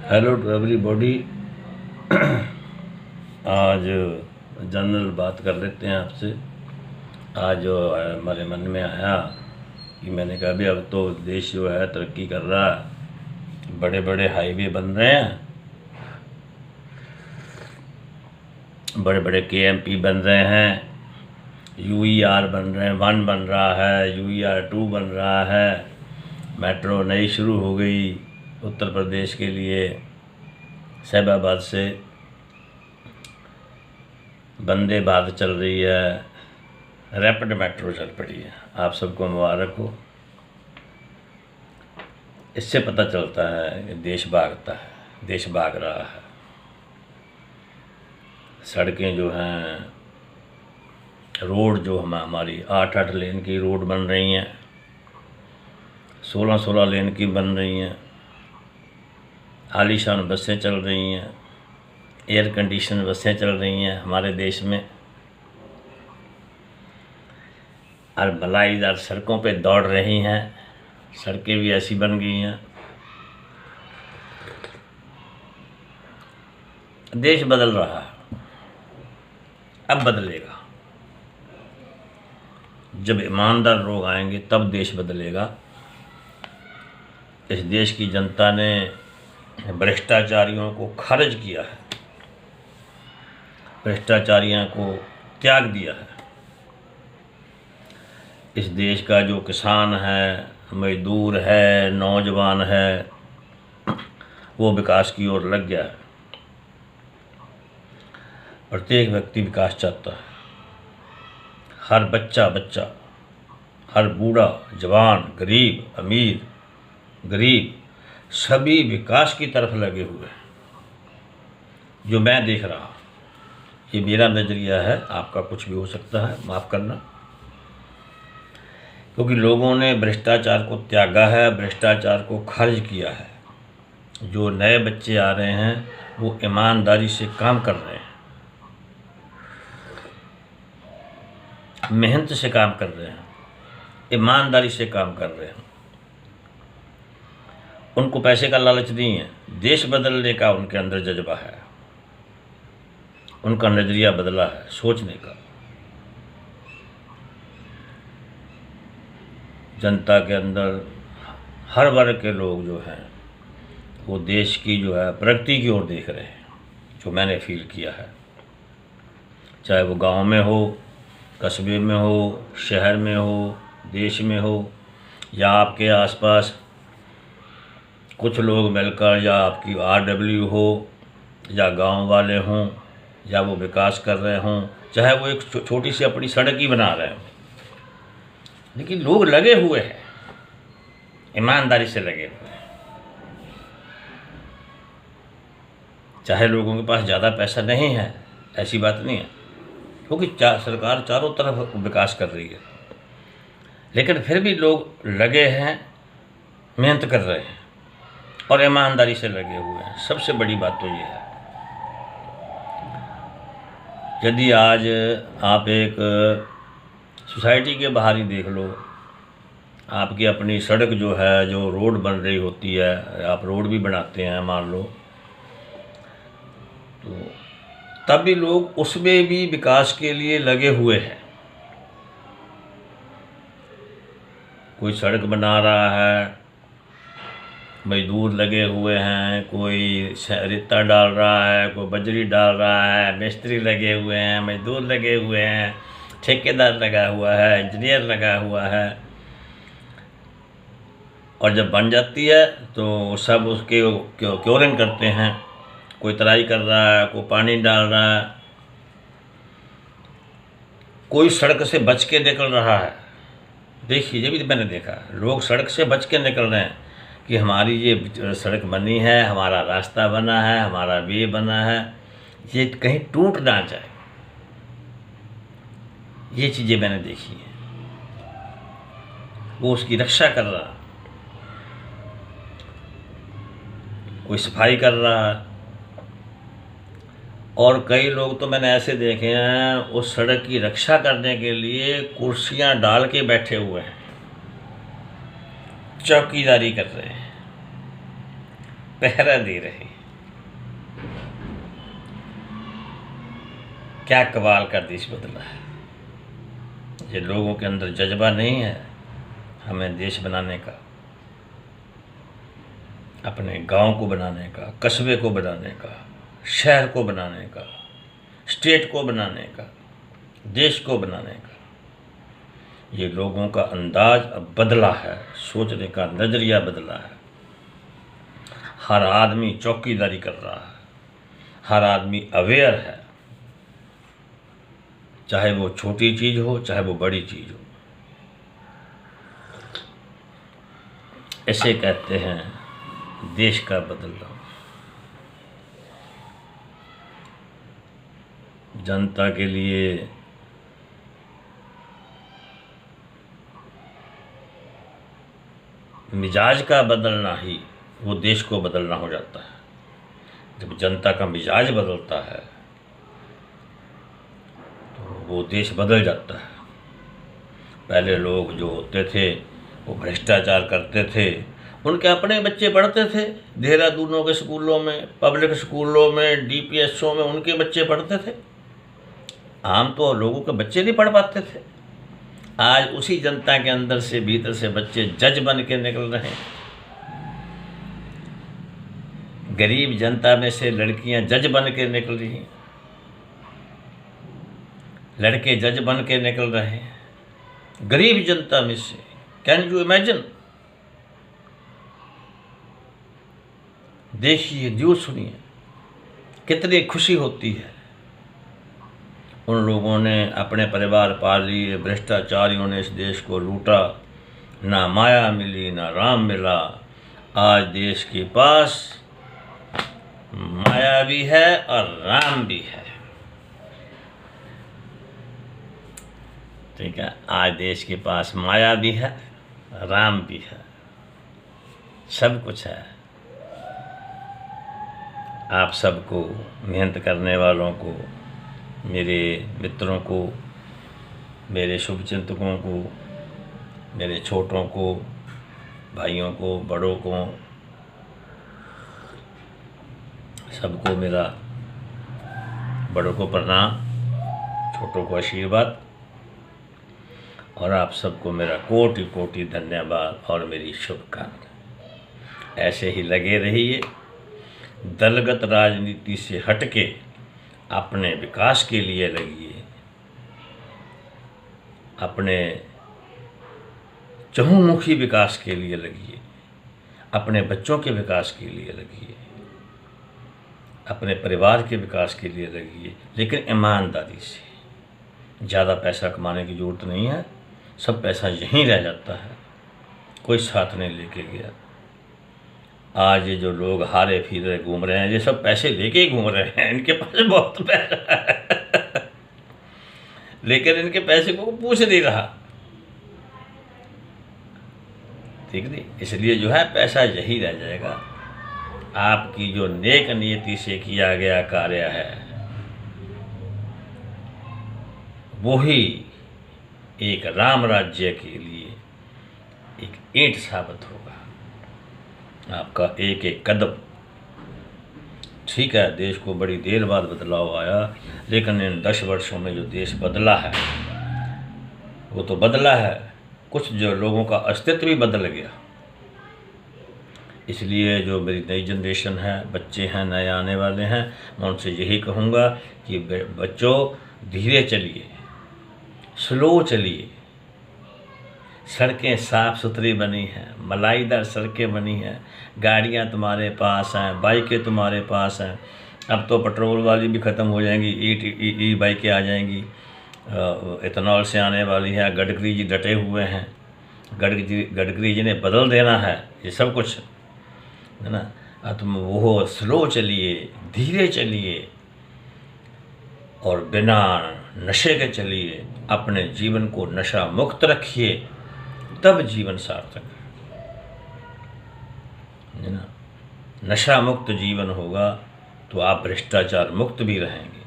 Hello to everybody. आज general बात कर लेते हैं आपसे। आज जो हमारे मन में आया कि मैंने कहा अभी अब तो देश जो है तरक्की कर रहा है, बड़े बड़े हाईवे बन रहे हैं, बड़े बड़े केएमपी बन रहे हैं, यूईआर बन रहे हैं, 1 बन रहा है, यूईआर 2 बन रहा है, मेट्रो नई शुरू हो गई उत्तर प्रदेश के लिए। साहिबाबाद से वंदे भारत चल रही है, रैपिड मेट्रो चल पड़ी है। आप सबको मुबारक हो। इससे पता चलता है कि देश भागता है, देश भाग रहा है। सड़कें जो हैं, रोड जो हमारी 8-8 लेन की रोड बन रही हैं, 16-16 लेन की बन रही हैं, आलीशान बसें चल रही हैं, एयर कंडीशन बसें चल रही हैं हमारे देश में, और भलाईदार सड़कों पे दौड़ रही हैं। सड़कें भी ऐसी बन गई हैं। देश बदल रहा है, अब बदलेगा। जब ईमानदार लोग आएंगे तब देश बदलेगा। इस देश की जनता ने भ्रष्टाचारियों को खारिज किया है, भ्रष्टाचारियों को त्याग दिया है। इस देश का जो किसान है, मजदूर है, नौजवान है, वो विकास की ओर लग गया है। प्रत्येक व्यक्ति विकास चाहता है। हर बच्चा, हर बूढ़ा, जवान, गरीब, अमीर, गरीब, सभी विकास की तरफ लगे हुए हैं। जो मैं देख रहा, ये मेरा नज़रिया है, आपका कुछ भी हो सकता है, माफ़ करना। क्योंकि लोगों ने भ्रष्टाचार को त्यागा है, भ्रष्टाचार को खारिज किया है। जो नए बच्चे आ रहे हैं वो ईमानदारी से काम कर रहे हैं, मेहनत से काम कर रहे हैं, ईमानदारी से काम कर रहे हैं। उनको पैसे का लालच नहीं है, देश बदलने का उनके अंदर जज्बा है, उनका नज़रिया बदला है सोचने का। जनता के अंदर हर वर्ग के लोग जो हैं वो देश की जो है प्रगति की ओर देख रहे हैं, जो मैंने फील किया है। चाहे वो गांव में हो, कस्बे में हो, शहर में हो, देश में हो, या आपके आसपास कुछ लोग मिलकर, या आपकी आरडब्ल्यू हो, या गांव वाले हों, या वो विकास कर रहे हों, चाहे वो एक छोटी सी अपनी सड़क ही बना रहे हों, लेकिन लोग लगे हुए हैं, ईमानदारी से लगे हुए हैं। चाहे लोगों के पास ज़्यादा पैसा नहीं है, ऐसी बात नहीं है, क्योंकि सरकार चारों तरफ विकास कर रही है, लेकिन फिर भी लोग लगे हैं, मेहनत कर रहे हैं और ईमानदारी से लगे हुए हैं। सबसे बड़ी बात तो ये है। यदि आज आप एक सोसाइटी के बाहर ही देख लो, आपकी अपनी सड़क जो है, जो रोड बन रही होती है, आप रोड भी बनाते हैं मान लो, तो तब भी लोग उसमें भी विकास के लिए लगे हुए हैं। कोई सड़क बना रहा है, मजदूर लगे हुए हैं, कोई रेता डाल रहा है, कोई बजरी डाल रहा है, मिस्त्री लगे हुए हैं, मजदूर लगे हुए हैं, ठेकेदार लगा हुआ है, इंजीनियर लगा हुआ है। और जब बन जाती है तो सब उसके क्योरिंग करते हैं। कोई तराई कर रहा है, कोई पानी डाल रहा है, कोई सड़क से बच के निकल रहा है। देखिए, ये भी मैंने देखा, लोग सड़क से बच के निकल रहे हैं कि हमारी ये सड़क बनी है, हमारा रास्ता बना है, हमारा वे बना है, ये कहीं टूट ना जाए। ये चीज़ें मैंने देखी हैं। वो उसकी रक्षा कर रहा, कोई सफाई कर रहा है। और कई लोग तो मैंने ऐसे देखे हैं, उस सड़क की रक्षा करने के लिए कुर्सियां डाल के बैठे हुए हैं, चौकीदारी कर रहे हैं। पहरा दे रहे हैं। क्या कमाल का देश बदला है। ये लोगों के अंदर जज्बा नहीं है हमें देश बनाने का, अपने गांव को बनाने का, कस्बे को बनाने का, शहर को बनाने का, स्टेट को बनाने का, देश को बनाने का। ये लोगों का अंदाज अब बदला है, सोचने का नज़रिया बदला है। हर आदमी चौकीदारी कर रहा है, हर आदमी अवेयर है, चाहे वो छोटी चीज़ हो चाहे वो बड़ी चीज़ हो। ऐसे कहते हैं देश का बदलना। जनता के लिए मिजाज का बदलना ही वो देश को बदलना हो जाता है। जब जनता का मिजाज बदलता है तो वो देश बदल जाता है। पहले लोग जो होते थे वो भ्रष्टाचार करते थे, उनके अपने बच्चे पढ़ते थे देहरादूनों के स्कूलों में, पब्लिक स्कूलों में, डीपीएसओ में उनके बच्चे पढ़ते थे। आम तो लोगों के बच्चे नहीं पढ़ पाते थे। आज उसी जनता के अंदर से, भीतर से बच्चे जज बन के निकल रहे हैं। गरीब जनता में से लड़कियां जज बन के निकल रही हैं, लड़के जज बन के निकल रहे हैं गरीब जनता में से। Can you imagine? देखिए, जो सुनिए, कितनी खुशी होती है। उन लोगों ने अपने परिवार पाल लिए, भ्रष्टाचारियों ने इस देश को लूटा, ना माया मिली ना राम मिला। आज देश के पास माया भी है और राम भी है। ठीक है, आज देश के पास माया भी है, राम भी है, सब कुछ है। आप सबको, मेहनत करने वालों को, मेरे मित्रों को, मेरे शुभचिंतकों को, मेरे छोटों को, भाइयों को, बड़ों को, सबको मेरा बड़ों को प्रणाम, छोटों को आशीर्वाद, और आप सबको मेरा कोटि कोटि धन्यवाद और मेरी शुभकामनाएं। ऐसे ही लगे रहिए, दलगत राजनीति से हटके अपने विकास के लिए लगिए, अपने चहुमुखी विकास के लिए लगिए, अपने बच्चों के विकास के लिए लगिए, अपने परिवार के विकास के लिए लगिए, लेकिन ईमानदारी से। ज़्यादा पैसा कमाने की ज़रूरत नहीं है, सब पैसा यहीं रह जाता है, कोई साथ नहीं लेके गया। आज ये जो लोग हारे फिरे घूम रहे हैं, ये सब पैसे लेके ही घूम रहे हैं, इनके पास बहुत पैसा है लेकिन इनके पैसे को पूछ नहीं रहा। ठीक नहीं, इसलिए जो है पैसा यही रह जाएगा। आपकी जो नेक नियति से किया गया कार्य है वो ही एक राम राज्य के लिए एक ईंट साबित होगा। आपका एक एक कदम। ठीक है, देश को बड़ी देर बाद बदलाव आया, लेकिन इन 10 वर्षों में जो देश बदला है वो तो बदला है, कुछ जो लोगों का अस्तित्व भी बदल गया। इसलिए जो मेरी नई जनरेशन है, बच्चे हैं, नए आने वाले हैं, मैं उनसे यही कहूँगा कि बच्चों धीरे चलिए, स्लो चलिए। सड़कें साफ़ सुथरी बनी हैं, मलाईदार सड़कें बनी हैं, गाड़ियाँ तुम्हारे पास हैं, बाइकें तुम्हारे पास हैं। अब तो पेट्रोल वाली भी ख़त्म हो जाएंगी, ई बाइकें आ जाएंगी, इथेनॉल से आने वाली है। गडकरी जी डटे हुए हैं, गडकरी जी ने बदल देना है ये सब कुछ, है ना। तुम वो स्लो चलिए, धीरे चलिए और बिना नशे के चलिए। अपने जीवन को नशा मुक्त रखिए, तब जीवन सार्थक है ना। नशा मुक्त जीवन होगा तो आप भ्रष्टाचार मुक्त भी रहेंगे,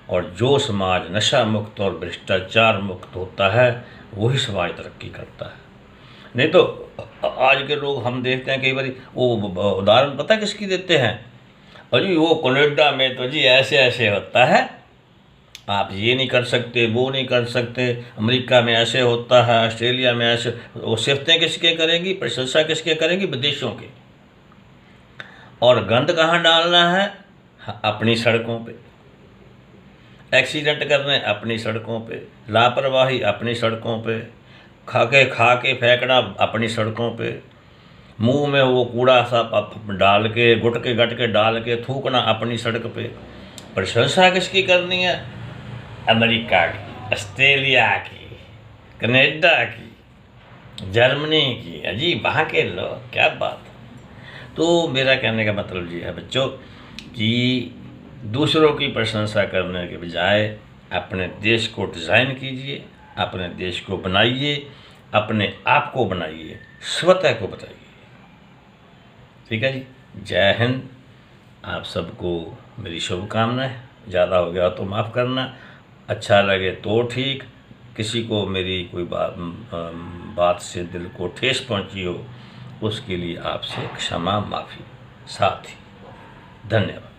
और जो समाज नशा मुक्त और भ्रष्टाचार मुक्त होता है वही समाज तरक्की करता है। नहीं तो आज के लोग हम देखते हैं कई बार वो उदाहरण पता किसकी देते हैं, अजी वो कनाडा में तो जी ऐसे ऐसे होता है, आप ये नहीं कर सकते, वो नहीं कर सकते, अमेरिका में ऐसे होता है, ऑस्ट्रेलिया में ऐसे। वो सिफतें किसके करेंगी, प्रशंसा किसके करेंगी, विदेशों के। और गंद कहाँ डालना है, अपनी सड़कों पे। एक्सीडेंट करने अपनी सड़कों पे, लापरवाही अपनी सड़कों पे, खा के फेंकना अपनी सड़कों पे, मुंह में वो कूड़ा सा डाल के गुटके डाल के थूकना अपनी सड़क पे। प्रशंसा किसकी करनी है, अमेरिका की, ऑस्ट्रेलिया की, कनाडा की, जर्मनी की। अजी वहाँ के लोग, क्या बात है। तो मेरा कहने का मतलब ये है बच्चों कि दूसरों की प्रशंसा करने के बजाय अपने देश को डिज़ाइन कीजिए, अपने देश को बनाइए, अपने आप को बनाइए, स्वतः को बताइए। ठीक है जी, जय हिंद। आप सबको मेरी शुभकामनाएं। ज़्यादा हो गया तो माफ़ करना, अच्छा लगे तो ठीक, किसी को मेरी कोई बात से दिल को ठेस पहुंची हो उसके लिए आपसे क्षमा माफ़ी। साथ ही धन्यवाद।